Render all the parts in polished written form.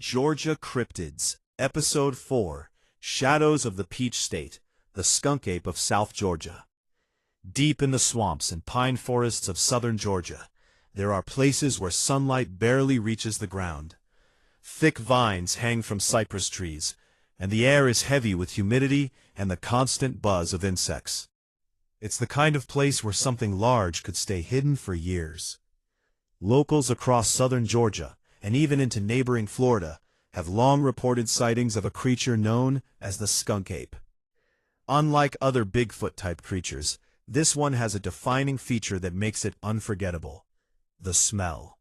Georgia Cryptids, Episode 4, Shadows of the Peach State, the Skunk Ape of South Georgia. Deep in the swamps and pine forests of southern Georgia, there are places where sunlight barely reaches the ground. Thick vines hang from cypress trees, and the air is heavy with humidity and the constant buzz of insects. It's the kind of place where something large could stay hidden for years. Locals across southern Georgia, and even into neighboring Florida, have long reported sightings of a creature known as the skunk ape. Unlike other Bigfoot-type creatures, this one has a defining feature that makes it unforgettable: the smell.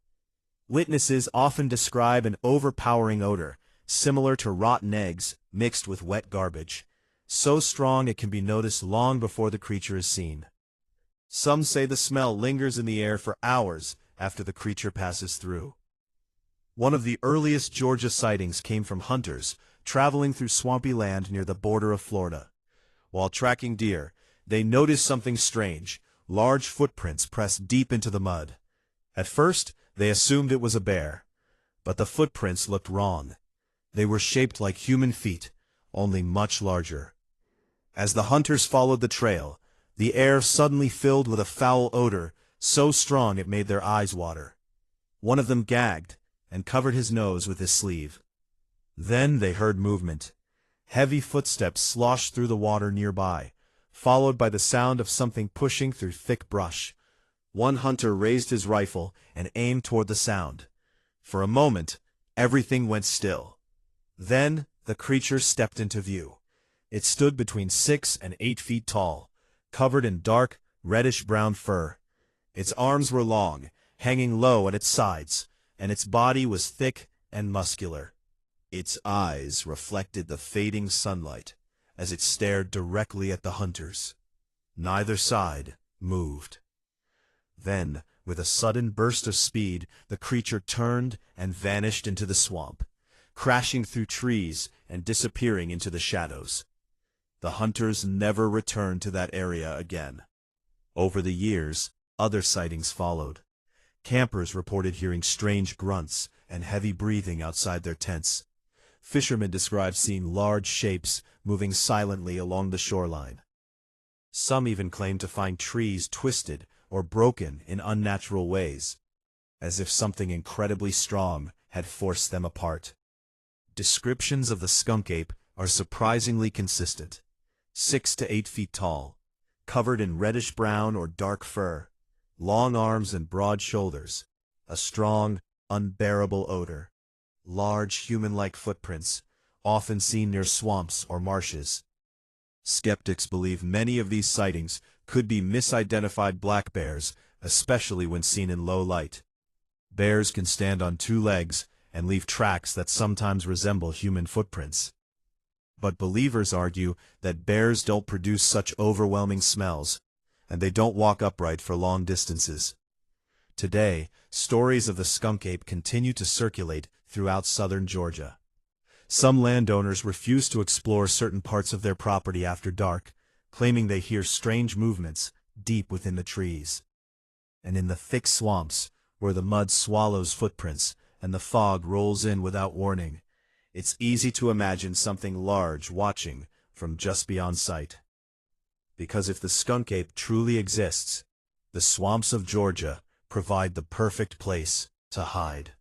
Witnesses often describe an overpowering odor, similar to rotten eggs mixed with wet garbage, so strong it can be noticed long before the creature is seen. Some say the smell lingers in the air for hours after the creature passes through. One of the earliest Georgia sightings came from hunters traveling through swampy land near the border of Florida. While tracking deer, they noticed something strange: large footprints pressed deep into the mud. At first, they assumed it was a bear, but the footprints looked wrong. They were shaped like human feet, only much larger. As the hunters followed the trail, the air suddenly filled with a foul odor so strong it made their eyes water. One of them gagged and covered his nose with his sleeve. Then they heard movement. Heavy footsteps sloshed through the water nearby, followed by the sound of something pushing through thick brush. One hunter raised his rifle and aimed toward the sound. For a moment, everything went still. Then the creature stepped into view. It stood between 6 and 8 feet tall, covered in dark, reddish-brown fur. Its arms were long, hanging low at its sides, and its body was thick and muscular. Its eyes reflected the fading sunlight as it stared directly at the hunters. Neither side moved. Then, with a sudden burst of speed, the creature turned and vanished into the swamp, crashing through trees and disappearing into the shadows. The hunters never returned to that area again. Over the years, other sightings followed. Campers reported hearing strange grunts and heavy breathing outside their tents. Fishermen described seeing large shapes moving silently along the shoreline. Some even claimed to find trees twisted or broken in unnatural ways, as if something incredibly strong had forced them apart. Descriptions of the skunk ape are surprisingly consistent: 6 to 8 feet tall, covered in reddish-brown or dark fur, long arms and broad shoulders, a strong, unbearable odor, large human-like footprints, often seen near swamps or marshes. Skeptics believe many of these sightings could be misidentified black bears, especially when seen in low light. Bears can stand on 2 legs and leave tracks that sometimes resemble human footprints. But believers argue that bears don't produce such overwhelming smells, and they don't walk upright for long distances. Today, stories of the skunk ape continue to circulate throughout southern Georgia. Some landowners refuse to explore certain parts of their property after dark, claiming they hear strange movements deep within the trees. And in the thick swamps, where the mud swallows footprints and the fog rolls in without warning, it's easy to imagine something large watching from just beyond sight. Because if the skunk ape truly exists, the swamps of Georgia provide the perfect place to hide.